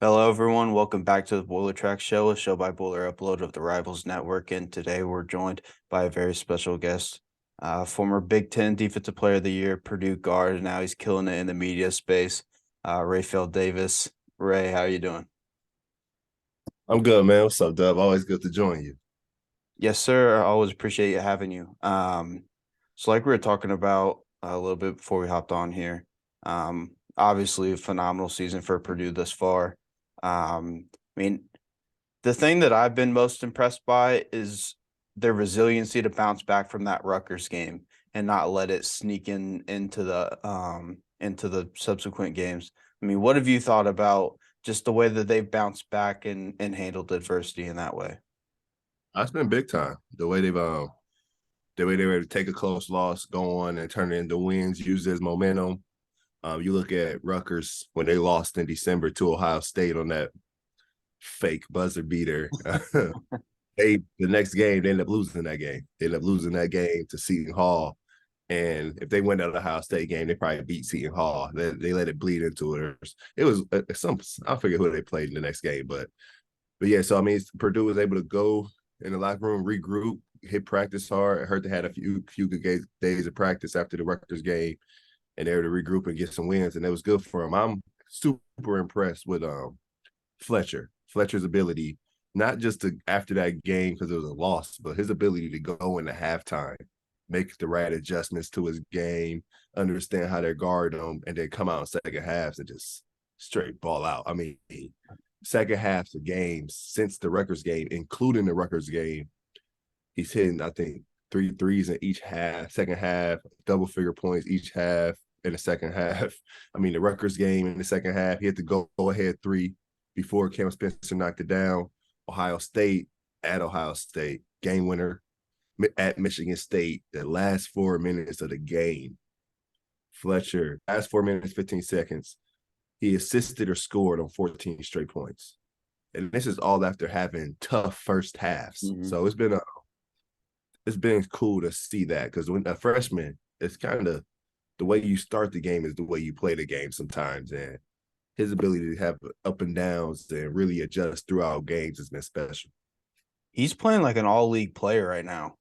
Hello, everyone. Welcome back to the Boiler Track Show, a show by Boiler Upload of the Rivals Network. And today we're joined by a very special guest, former Big Ten Defensive Player of the Year, Purdue guard, and now he's killing it in the media space. Rapheal Davis. Ray, how are you doing? I'm good, man. What's up, Dub? Always good to join you. Yes, sir. I always appreciate you having you. So like we were talking about a little bit before we hopped on here, obviously a phenomenal season for Purdue thus far. I mean, the thing that I've been most impressed by is their resiliency to bounce back from that Rutgers game and not let it sneak in into the subsequent games. I mean, what have you thought about just the way that they've bounced back and handled adversity in that way? It's been big time. The way they were able to take a close loss, go on and turn it into wins, use it as momentum. You look at Rutgers when they lost in December to Ohio State on that fake buzzer beater. The next game they ended up losing that game. They ended up losing that game to Seton Hall. And if they win that Ohio State game, they probably beat Seton Hall. They let it bleed into it. It was some I forget who they played in the next game, but yeah, so I mean, Purdue was able to go in the locker room, regroup, hit practice hard. I heard they had a few good days of practice after the Rutgers game, and they were to regroup and get some wins, and it was good for them. I'm super impressed with Fletcher's ability, not just to after that game because it was a loss, but his ability to go into halftime, make the right adjustments to his game, understand how to guard him, and then come out in second halves and just straight ball out. I mean, second halves of games since the Rutgers game, including the Rutgers game, he's hitting, I think, three threes in each half, second half, double figure points each half in the second half. I mean, the Rutgers game in the second half, he had to go ahead three before Cam Spencer knocked it down. Ohio State at Ohio State, game winner at Michigan State, the last 4 minutes of the game. Fletcher, last 4 minutes, 15 seconds, he assisted or scored on 14 straight points. And this is all after having tough first halves. Mhm. So it's been cool to see that because when a freshman, it's kind of the way you start the game is the way you play the game sometimes. And his ability to have up and downs and really adjust throughout games has been special. He's playing like an all league player right now.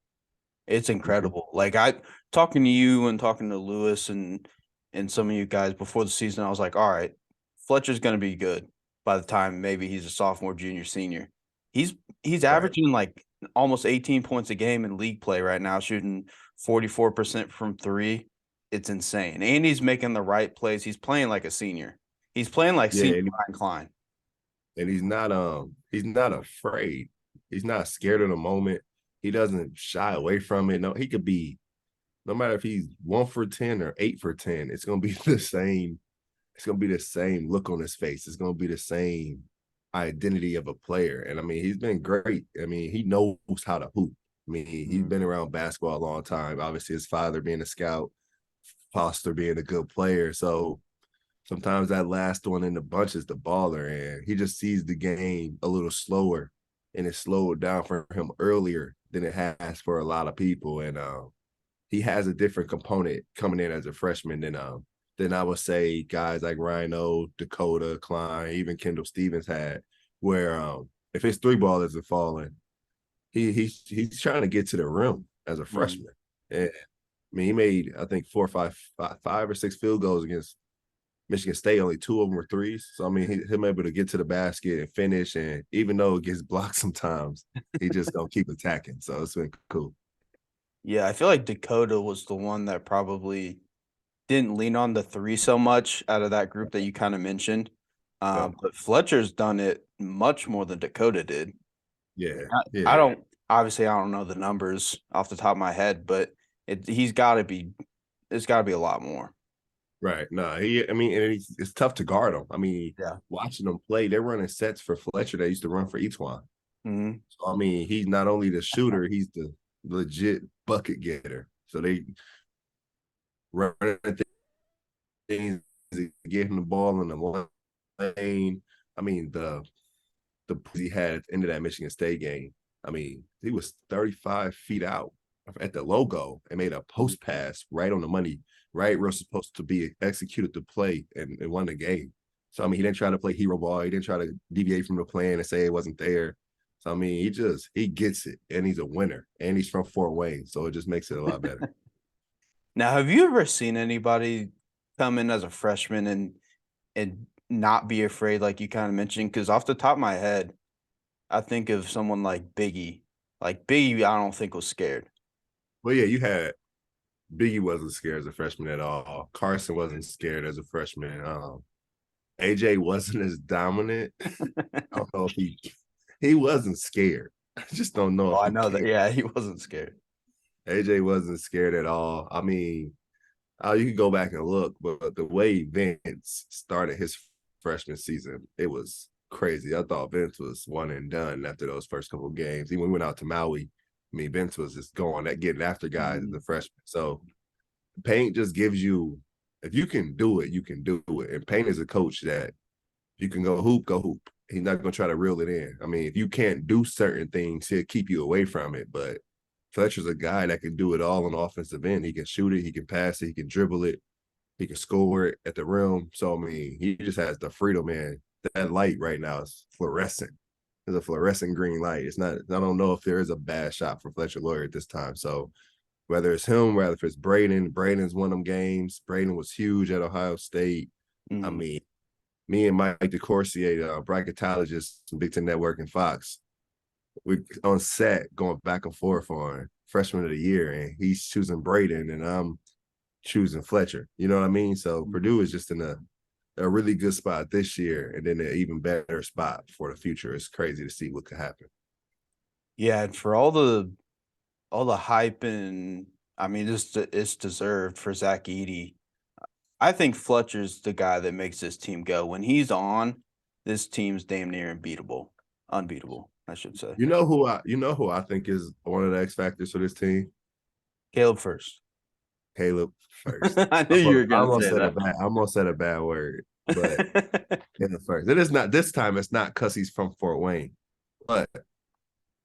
It's Mhm. incredible. Like I talking to you and talking to Lewis and some of you guys before the season, I was like, all right, Fletcher's gonna be good by the time maybe he's a sophomore, junior, senior. He's he's Right. averaging like almost 18 points a game in league play right now, shooting 44% from three. It's insane. And he's making the right plays. He's playing like a senior. He's playing like Yeah, senior and, Ryan Klein. and he's not afraid. He's not scared of the moment. He doesn't shy away from it. No, he could be no matter if he's 1 for 10 or 8 for 10, it's gonna be the same. It's gonna be the same look on his face. It's gonna be the same identity of a player. And I mean, he's been great. I mean, he knows how to hoop. I mean, he's Mhm. been around basketball a long time. Obviously, his father being a scout, Foster being a good player. So sometimes that last one in the bunch is the baller, and he just sees the game a little slower, and it slowed down for him earlier than it has for a lot of people. And he has a different component coming in as a freshman than I would say guys like Rhino, Dakota, Klein, even Kendall Stevens had, where if his three ball isn't falling, he's trying to get to the rim as a Mhm. freshman. And I mean, he made I think five or six field goals against Michigan State. Only two of them were threes. So I mean, him able to get to the basket and finish, and even though it gets blocked sometimes, he just gonna keep attacking. So it's been cool. Yeah, I feel like Dakota was the one that probably didn't lean on the 3 so much out of that group that you kinda mentioned, Yeah, but Fletcher's done it much more than Dakota did. yeah, I yeah. don't obviously, I don't know the numbers off the top of my head, but he's gotta be it's gotta be a lot more. Right. No, I mean, and it's tough to guard him. I mean, Yeah. watching them play, they're running sets for Fletcher that used to run for Etwan. Mhm. So, I mean, he's not only the shooter, he's the legit bucket getter. So they run things to get him the ball in the lane. I mean, the he had at the end of that Michigan State game. I mean, he was 35 feet out at the logo and made a Mhm. post pass right on the money, right where it's supposed to be executed to play and won the game. So I mean, he didn't try to play hero ball. He didn't try to deviate from the plan and say it wasn't there. So I mean, he gets it, and he's a winner, and he's from Fort Wayne, so it just makes it a lot better. Now, have you ever seen anybody come in as a freshman and not be afraid, like you kind of mentioned? Because off the top of my head, I think of someone like Biggie. Like Biggie, I don't think was scared. Well, yeah, you had Biggie wasn't scared as a freshman at all. Carson wasn't scared as a freshman. AJ wasn't as dominant. I don't know if he wasn't scared. I just don't know Oh, if I he know that. cared. Yeah, he wasn't scared. AJ wasn't scared at all. I mean, you can go back and look, but the way Vince started his freshman season, it was crazy. I thought Vince was one and done after those first couple of games. Even when we went out to Maui, I mean, Vince was just going at getting after guys as a freshman. So Paint just gives you, if you can do it, you can do it. And Paint is a coach that you can go hoop, go hoop. He's not going to try to reel it in. I mean, if you can't do certain things, he'll keep you away from it. But Fletcher's a guy that can do it all on the offensive end. He can shoot it, he can pass it, he can dribble it, he can score it at the rim. So, I mean, he just has the freedom, man. That light right now is fluorescent. It's a fluorescent green light. It's not, I don't know if there is a bad shot for Fletcher Loyer at this time. So, whether it's him, whether if it's Braden, Braden's one of them games. Braden was huge at Ohio State. I mean, me and Mike DeCourcier, bracketologist from Big Ten Network and Fox, we on set going back and forth on freshman of the year, and he's choosing Braden and I'm choosing Fletcher. You know what I mean? So Purdue is just in a really good spot this year, and then an even better spot for the future. It's crazy to see what could happen. Yeah, and for all the hype and I mean, it's deserved for Zach Edey. I think Fletcher's the guy that makes this team go. When he's on, this team's damn near unbeatable, I should say. You know who I think is one of the X factors for this team? Caleb Furst. Caleb Furst. I knew you were I going to almost say said a that. bad. I almost said a bad word, but Caleb Furst. It is not this time. It's not because he's from Fort Wayne, but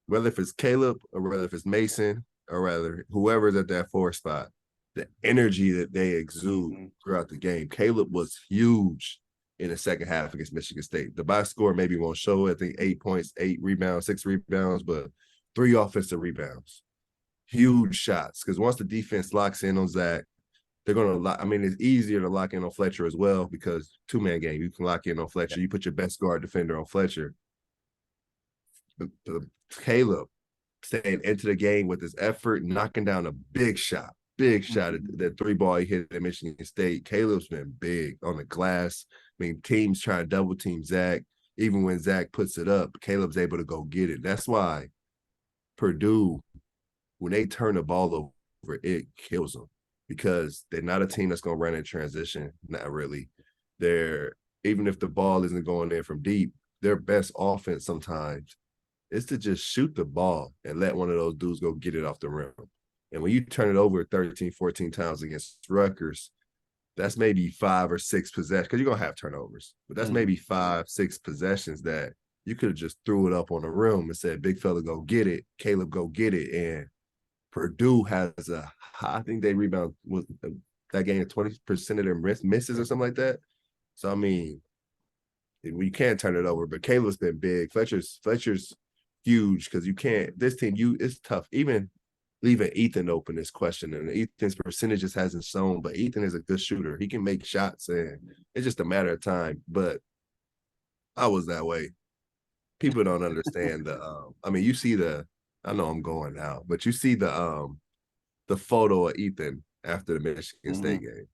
whether if it's Caleb or whether if it's Mason or rather whoever's at that 4 spot, the energy that they exude throughout the game. Caleb was huge in the second half against Michigan State. The box score maybe won't show it. I think 8 points, 8 rebounds, 6 rebounds, but 3 offensive rebounds. Huge shots. Because once the defense locks in on Zach, they're going to lock. I mean, it's easier to lock in on Fletcher as well because 2-man game. You can lock in on Fletcher. You put your best guard defender on Fletcher. Caleb staying into the game with his effort, knocking down a big shot. Big shot at that 3-ball he hit at Michigan State. Caleb's been big on the glass. I mean, teams try to double team Zach. Even when Zach puts it up, Caleb's able to go get it. That's why Purdue, when they turn the ball over, it kills them because they're not a team that's going to run in transition. Not really. They're, even if the ball isn't going in from deep, their best offense sometimes is to just shoot the ball and let one of those dudes go get it off the rim. And when you turn it over 13, 14 times against Rutgers, that's maybe 5 or 6 possessions because you're going to have turnovers. But that's maybe 5, 6 possessions that you could have just threw it up on the rim and said, big fella, go get it. Caleb, go get it. And Purdue has I think they rebound with that game 20% of their misses or something like that. So, I mean, we can't turn it over. But Caleb's been big. Fletcher's huge because you can't. This team, it's tough. Even leaving Ethan open is questioning. Ethan's percentages hasn't shown, but Ethan is a good shooter. He can make shots, and it's just a matter of time. But I was that way. People don't understand I mean, you see I know I'm going now, but you see the photo of Ethan after the Michigan State game,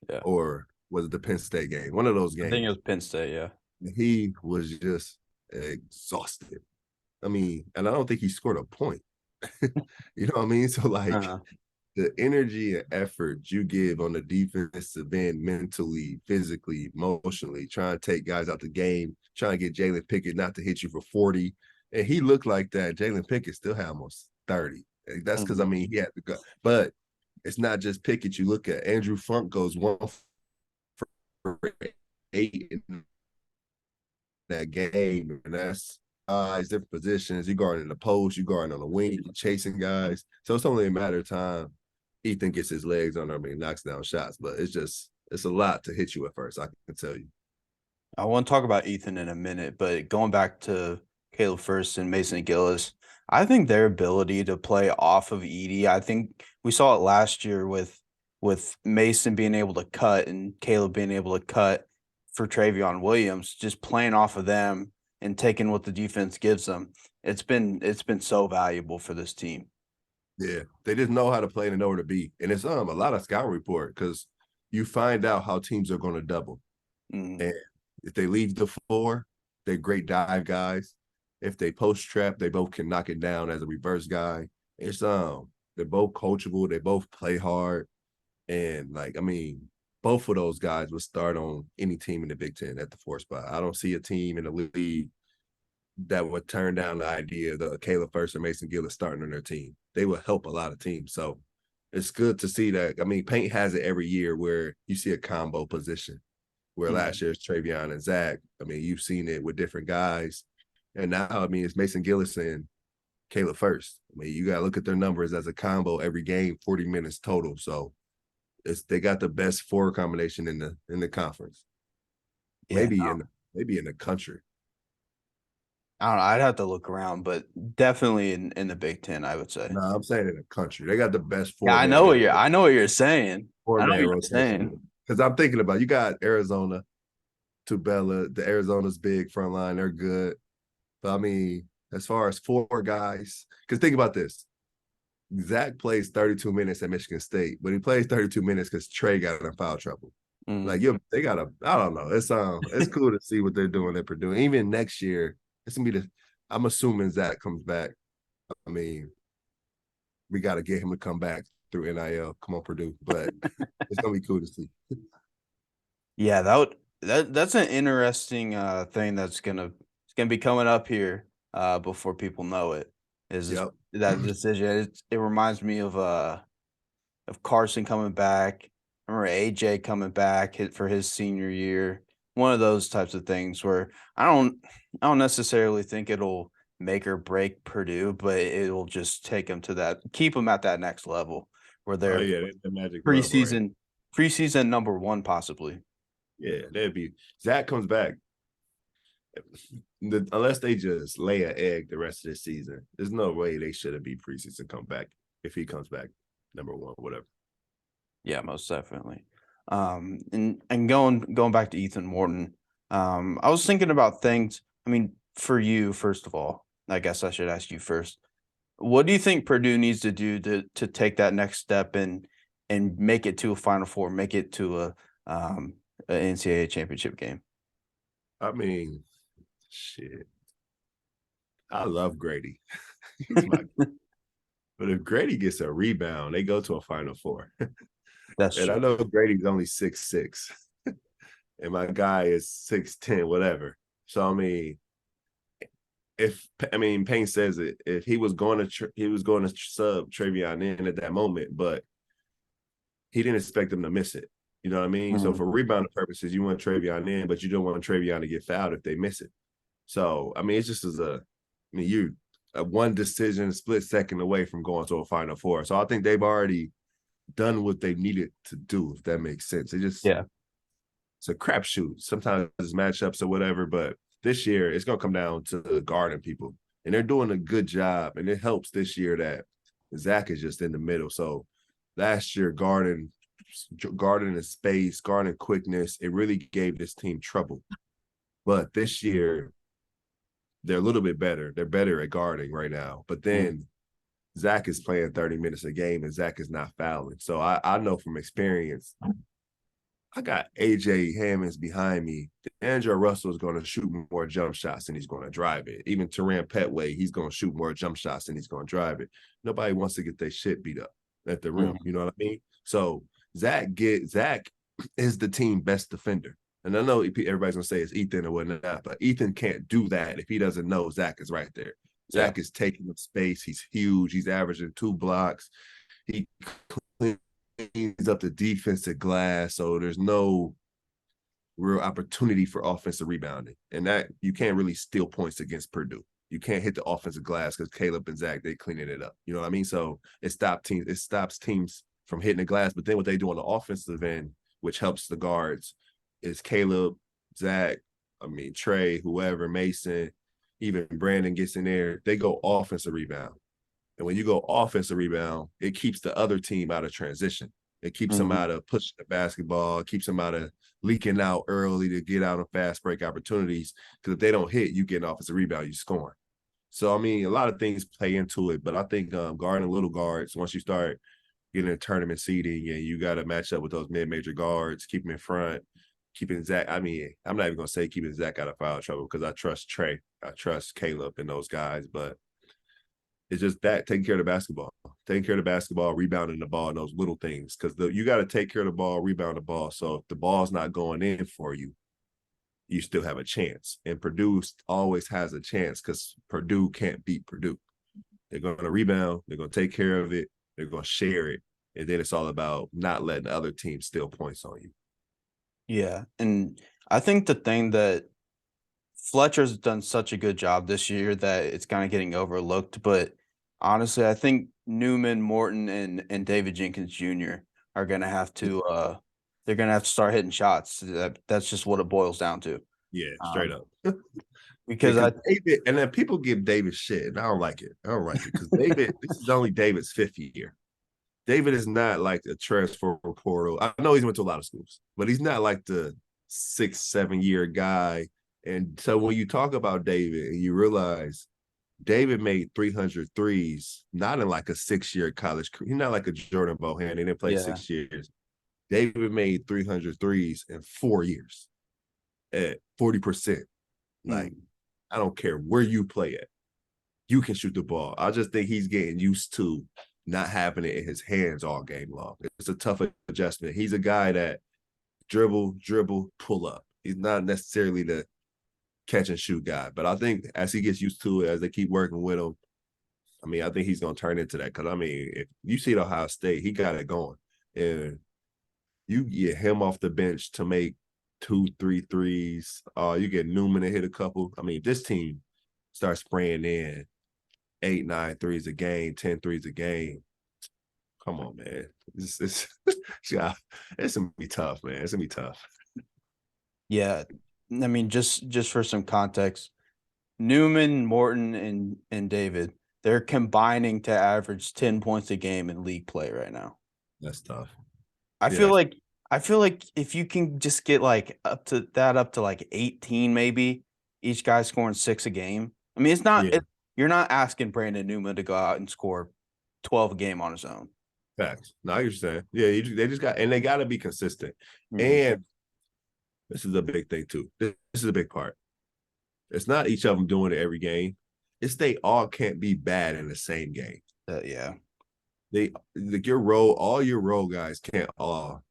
Yeah. or was it the Penn State game? One of those games. I think it was Penn State, yeah. He was just exhausted. I mean, and I don't think he scored a point. You know what I mean? So, like, the energy and effort you give on the defensive end, mentally, physically, emotionally, trying to take guys out the game, trying to get Jalen Pickett not to hit you for 40. And he looked like that. Jalen Pickett still had almost 30. That's because, I mean, he had to go. But it's not just Pickett. You look at Andrew Funk goes 1 for 8 in that game, and that's different positions. You guarding in the post, you guarding on the wing, you chasing guys. So it's only a matter of time. Ethan gets his legs on him and knocks down shots, but it's a lot to hit you at first. I can tell you. I want to talk about Ethan in a minute, but going back to Caleb Furst and Mason Gillis, I think their ability to play off of Edie, I think we saw it last year with Mason being able to cut and Caleb being able to cut for Travion Williams, just playing off of them and taking what the defense gives them. It's been so valuable for this team. Yeah, they just know how to play and know where to be. And it's a lot of scout report because you find out how teams are going to double. Mm, And if they leave the floor, they're great dive guys. If they post trap, they both can knock it down as a reverse guy. It's they're both coachable, they both play hard. And like, I mean, both of those guys would start on any team in the Big Ten at the 4 spot. I don't see a team in the league that would turn down the idea of the Caleb Furst or Mason Gillis starting on their team. They will help a lot of teams. So it's good to see that. I mean, Paint has it every year where you see a combo position where mm. last year's Travion and Zach. I mean, you've seen it with different guys. And now, I mean, it's Mason Gillis and Caleb Furst. I mean, you got to look at their numbers as a combo every game, 40 minutes total. So they got the best 4 combination in the conference. Yeah, Maybe in the country. I don't know. I'd have to look around, but definitely in the Big Ten, I would say. No, I'm saying in the country. They got the best Yeah, I know what you're saying. I know what four-man you're saying. rotation. Because I'm thinking about you got Arizona, Tubella, the Arizona's big front line. They're good. But I mean, as far as 4 guys, because think about this. Zach plays 32 minutes at Michigan State, but he plays 32 minutes because Trey got in foul trouble. Mm. Like they got I don't know. It's cool to see what they're doing at Purdue. Even next year, it's gonna be I'm assuming Zach comes back. I mean, we got to get him to come back through NIL. Come on, Purdue. But it's gonna be cool to see. Yeah, that's an interesting thing it's gonna be coming up here before people know it. Yep. That decision? It reminds me of Carson coming back. I remember AJ coming back for his senior year. One of those types of things where I don't necessarily think it'll make or break Purdue, but it'll just take them to keep them at that next level where Oh they're yeah, that's the magic number, right? preseason number one possibly. Yeah, that'd be Zach comes back. Unless they just lay an egg the rest of the season, there's no way they shouldn't be preseason come back if he comes back number 1, whatever. Yeah, most definitely. And going back to Ethan Morton, I was thinking about things. I mean, for you, first of all, I guess I should ask you first. What do you think Purdue needs to do to take that next step and make it to a Final Four, make it to a NCAA championship game? I mean, shit. I love Grady. He's my but if Grady gets a rebound, they go to a Final Four. That's And I true. know Grady's only 6'6", and my guy is 6'10", whatever. So I mean, Payne says it. If he was going to sub Travion in at that moment, but he didn't expect him to miss it. You know what I mean? So Mhm. for rebounding purposes, you want Travion in, but you don't want Travion to get fouled if they miss it. So I mean, it's just you a one decision, split second away from going to a Final Four. So I think they've already done what they needed to do, if that makes sense. It's Yeah. a crapshoot. Sometimes it's matchups or whatever, but this year it's gonna come down to the guarding people, and they're doing a good job. And it helps this year that Zach is just in the middle. So last year, guarding in space, guarding quickness, it really gave this team trouble. But this year, they're a little bit better. They're better at guarding right now. But Mm. then Zach is playing 30 minutes a game and Zach is not fouling. So I know from experience, I got AJ Hammonds behind me. Andrew Russell is going to shoot more jump shots than he's going to drive it. Even Teran Petway, he's going to shoot more jump shots than he's going to drive it. Nobody wants to get their shit beat up at the rim. Mhm. You know what I mean? So Zach is the team best defender. And I know everybody's gonna say it's Ethan or whatnot, but Ethan can't do that if he doesn't know Zach is right there. Yeah. Zach is taking up space. He's huge. He's averaging 2 blocks. He cleans up the defensive glass, so there's no real opportunity for offensive rebounding. And that you can't really steal points against Purdue. You can't hit the offensive glass because Caleb and Zach, they cleaning it up. You know what I mean? So it stops teams from hitting the glass. But then what they do on the offensive end, which helps the guards, is Caleb, Zach, I mean, Trey, whoever, Mason, even Brandon gets in there, they go offensive rebound. And when you go offensive rebound, it keeps the other team out of transition. It keeps them Mhm. out of pushing the basketball. It keeps them out of leaking out early to get out of fast break opportunities. Because if they don't hit, you get an offensive rebound, you scoring. So, I mean, a lot of things play into it. But I think guarding little guards, once you start getting a tournament seeding and you got to match up with those mid-major guards, keep them in front, keeping Zach. I mean, I'm not even going to say keeping Zach out of foul trouble because I trust Trey. I trust Caleb and those guys. But it's just that taking care of the basketball, rebounding the ball, and those little things. Because you got to take care of the ball, rebound the ball. So if the ball's not going in for you, you still have a chance. And Purdue always has a chance because Purdue can't beat Purdue. They're going to rebound. They're going to take care of it. They're going to share it. And then it's all about not letting the other team steal points on you. Yeah, and I think the thing that Fletcher's done such a good job this year that it's kind of getting overlooked. But honestly, I think Newman, Morton, and David Jenkins Jr. are gonna have to they're gonna have to start hitting shots. That's just what it boils down to. Yeah, straight Um, up. because Because I David, and then people give David shit, and I don't like it. I don't like it because David, this is only David's fifth year. David is not like a transfer portal. I know he's went to a lot of schools, but he's not like the 6-7 year guy. And so when you talk about David and you realize David made 300 threes, not in like a 6-year college career. He's not like a Jordan Bohan. He didn't play yeah 6 years. David made 300 threes in 4 years at 40%. Like, mm, I don't care where you play at. You can shoot the ball. I just think he's getting used to not having it in his hands all game long. It's a tough adjustment. He's a guy that dribble, pull up. He's not necessarily the catch and shoot guy, but I think as he gets used to it, as they keep working with him, I mean, I think he's going to turn into that. Because, I mean, if you see at Ohio State, he got it going. And you get him off the bench to make 2-3 threes. You get Newman to hit a couple. I mean, this team starts spraying in 8-9 threes a game, 10 threes a game. Come on, man. Yeah, it's gonna be tough, man. It's gonna be tough. yeah. I mean, just for some context, Newman, Morton, and David, they're combining to average 10 points a game in league play right now. That's tough. I feel Yeah, like I feel like if you can just get like up to like 18 maybe, each guy scoring 6 a game. I mean, yeah, you're not asking Brandon Newman to go out and score 12 a game on his own. facts. No, I understand. Yeah, they just got, and they got to be consistent. Mhm. And this is a big thing too. This is a big part. It's not each of them doing it every game. It's they all can't be bad in the same game. Yeah. They like all your role guys can't all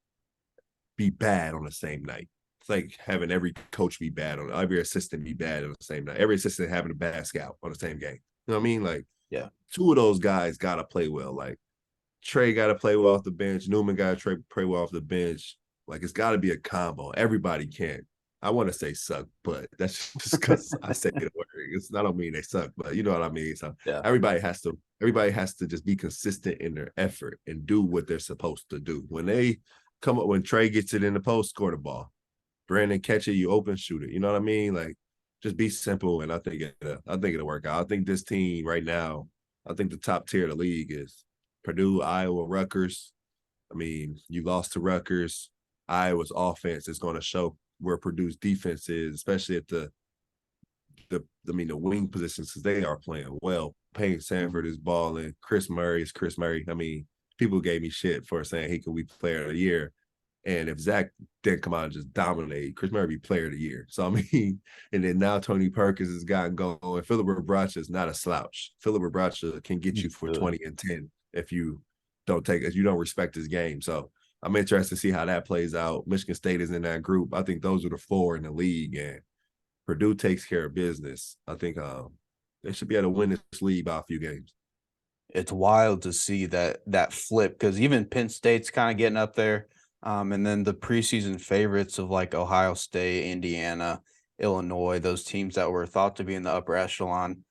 be bad on the same night. It's like having every coach be bad on every assistant be bad on the same night. Every assistant having a bad scout on the same game. You know what I mean? Like Yeah. two of those guys gotta play well. Like Trey gotta play well off the bench. Newman gotta play well off the bench. Like it's gotta be a combo. Everybody can't. I want to say suck, but that's just because I say it. It's I don't mean they suck, but you know what I mean. So Yeah. everybody has to just be consistent in their effort and do what they're supposed to do. When they come up, when Trey gets it in the post, score the ball. Brandon catch it, you open, shoot it. You know what I mean? Like just be simple, and I think it'll work out. I think this team right now, I think the top tier of the league is Purdue, Iowa, Rutgers. I mean, you lost to Rutgers. Iowa's offense is going to show where Purdue's defense is, especially at the wing positions because they are playing well. Payne Sanford is balling. Chris Murray is Chris Murray. I mean, people gave me shit for saying he could be player of the year. And if Zach didn't come out and just dominate, Chris Murray be player of the year. So I mean, and then now Tony Perkins has gotten going. Philip Rebracha is not a slouch. Philip Rebracha can get you for 20 and 10 if you don't respect his game. So I'm interested to see how that plays out. Michigan State is in that group. I think those are the four in the league, and Purdue takes care of business. I think they should be able to win this league by a few games. It's wild to see that flip because even Penn State's kind of getting up there. And then the preseason favorites of like Ohio State, Indiana, Illinois, those teams that were thought to be in the upper echelon.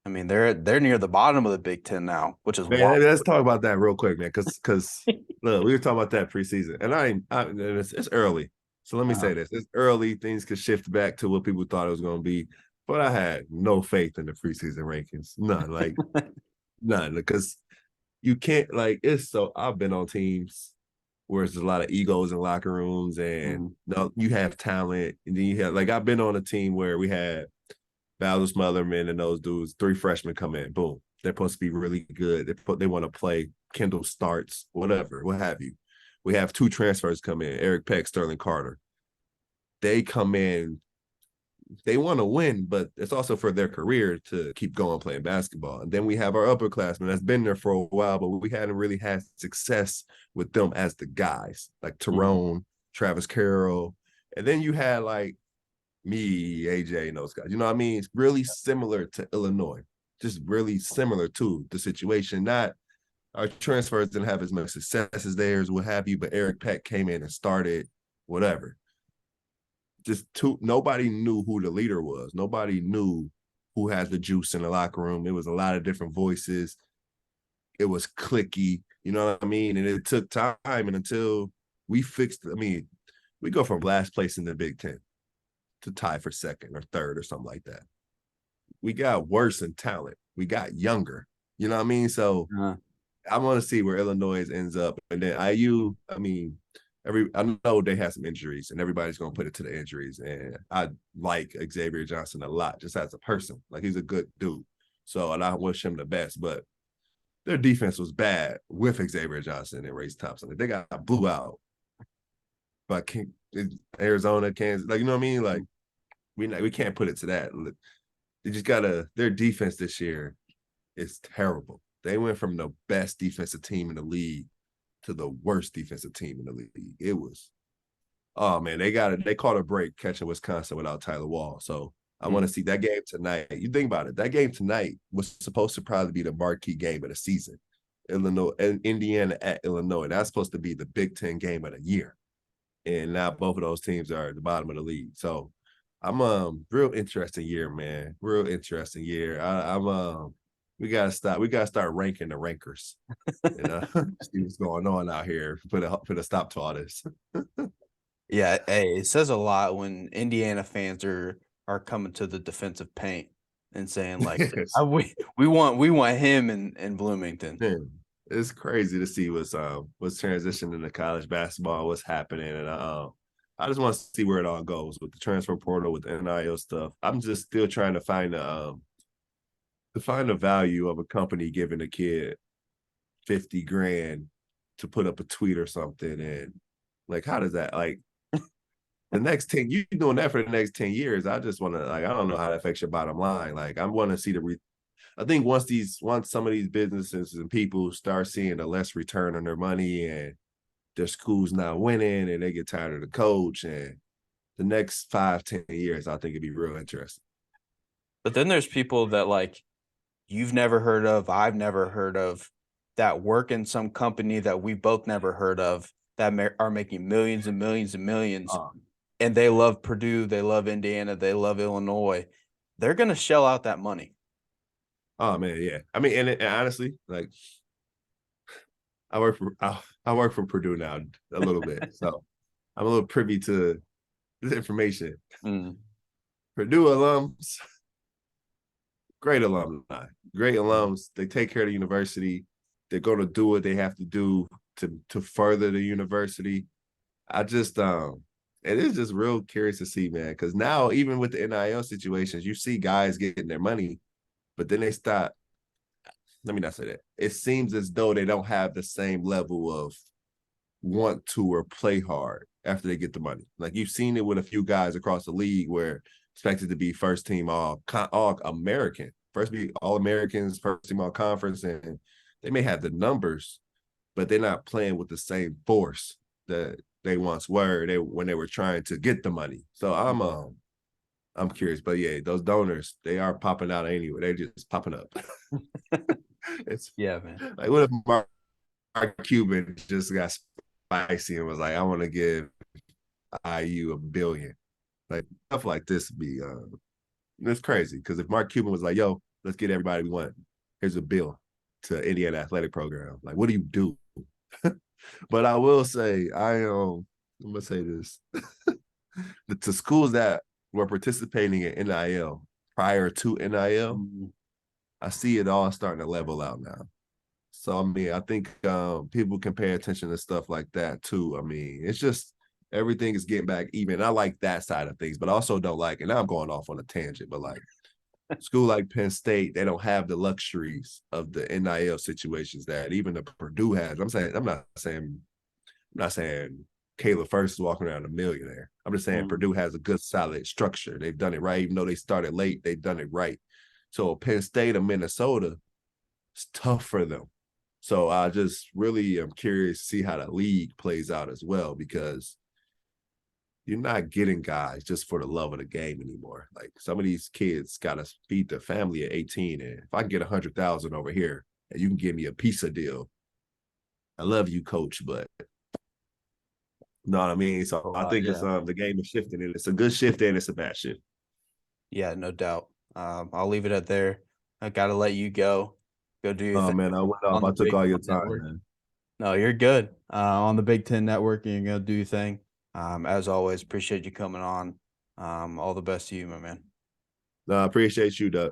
I mean, they're near the bottom of the Big Ten now, which is Man, wild. let's talk about that real quick, man. Because look, we were talking about that preseason, and it's early, So let me say this: it's early. Things could shift back to what people thought it was going to be, but I had no faith in the preseason rankings. None, like none, because you can't like. It's so I've been on teams where there's a lot of egos in locker rooms, and no, you have talent, and then you have like I've been on a team where we had Bowser Smotherman and those dudes, 3 freshmen come in, boom, they're supposed to be really good. They want to play. Kendall starts, whatever, what have you. We have 2 transfers come in, Eric Peck, Sterling Carter. They come in, they want to win, but it's also for their career to keep going playing basketball. And then we have our upperclassmen that's been there for a while, but we hadn't really had success with them as the guys, like Tyrone, Travis Carroll. And then you had like me, AJ, and those guys. You know what I mean? It's really similar to Illinois, just really similar to the situation. Not our transfers didn't have as much success as theirs, what have you, but Eric Peck came in and started whatever. Nobody knew who the leader was. Nobody knew who has the juice in the locker room. It was a lot of different voices. It was clicky, you know what I mean? And it took time, and until we fixed, we go from last place in the Big Ten to tie for second or third or something like that. We got worse in talent. We got younger, you know what I mean? So I want to see where Illinois ends up. And then IU, I know they have some injuries, and everybody's going to put it to the injuries. And I like Xavier Johnson a lot, just as a person. Like, he's a good dude. So, and I wish him the best. But their defense was bad with Xavier Johnson and Race Thompson. They got blew out by Arizona, Kansas. Like, you know what I mean? Like, we can't put it to that. They just their defense this year is terrible. They went from the best defensive team in the league to the worst defensive team in the league. It was, oh man, they caught a break catching Wisconsin without Tyler Wall. So I want to see that game tonight. You think about it, that game tonight was supposed to probably be the marquee game of the season. Illinois and Indiana at Illinois. That's supposed to be the Big Ten game of the year. And now both of those teams are at the bottom of the league. So I'm real interesting year, man. Real interesting year. We gotta start ranking the rankers. See what's going on out here. Put a stop to all this. Yeah, hey, it says a lot when Indiana fans are coming to the defensive paint and saying like, Yes. we want him in Bloomington. Man, it's crazy to see what's transitioning into college basketball, what's happening, and I just want to see where it all goes with the transfer portal, with the NIL stuff. I'm just still trying to find the value of a company giving a kid $50,000 to put up a tweet or something, and like, how does that, like, the next 10, you doing that for the next 10 years? I just want to, like, I don't know how that affects your bottom line. Like, I want to see I think once some of these businesses and people start seeing a less return on their money, and their school's not winning, and they get tired of the coach, and the next 5-10 years, I think it'd be real interesting. But then there's people that like you've never heard of, I've never heard of, that work in some company that we both never heard of, that are making millions and millions and millions, and they love Purdue, they love Indiana, they love Illinois. They're going to shell out that money. Oh man, yeah. And honestly, like, I work for Purdue now a little bit, so I'm a little privy to this information. Purdue alums, great alumni, great alums. They take care of the university. They're going to do what they have to do to further the university. I just it is just real curious to see, man, because now even with the NIL situations, you see guys getting their money, but then they stop. Let me not say that. It seems as though they don't have the same level of want to or play hard after they get the money. Like, you've seen it with a few guys across the league where expected to be first team all American, first be all Americans, first team all conference, and they may have the numbers, but they're not playing with the same force that they once were when they were trying to get the money. So I'm curious, but yeah, those donors, they are popping out anyway. They're just popping up. Yeah, man. Like, what if Mark Cuban just got spicy and was like, I want to give IU $1 billion? Like, stuff like this would be it's crazy, because if Mark Cuban was like, yo, let's get everybody we want, here's a bill to Indiana athletic program, like, what do you do? But I will say, I'm gonna say this. The schools that were participating in NIL prior to NIL, Mhm. I see it all starting to level out now. So I mean, I think people can pay attention to stuff like that too. I mean, it's just everything is getting back even. I like that side of things, but I also don't like, and now I'm going off on a tangent, but like school like Penn State, they don't have the luxuries of the NIL situations that even the Purdue has. I'm not saying Caleb Furst is walking around a millionaire. I'm just saying Mhm. Purdue has a good, solid structure. They've done it right, even though they started late. They've done it right. So Penn State or Minnesota, it's tough for them. So I just really am curious to see how the league plays out as well, because you're not getting guys just for the love of the game anymore. Like some of these kids got to feed their family at 18, and if I can get 100,000 over here and you can give me a pizza deal, I love you, coach, but know what I mean? So A I lot, think it's yeah. the game is shifting, and it's a good shift and it's a bad shift. Yeah, no doubt. I'll leave it at there. I gotta let you go. Go do your Oh thing man, I went off. on the I took Big all your Ten time, Network. man. No, you're good. On the Big Ten Network, you're gonna do your thing. As always, appreciate you coming on. All the best to you, my man. No, I appreciate you, Doug.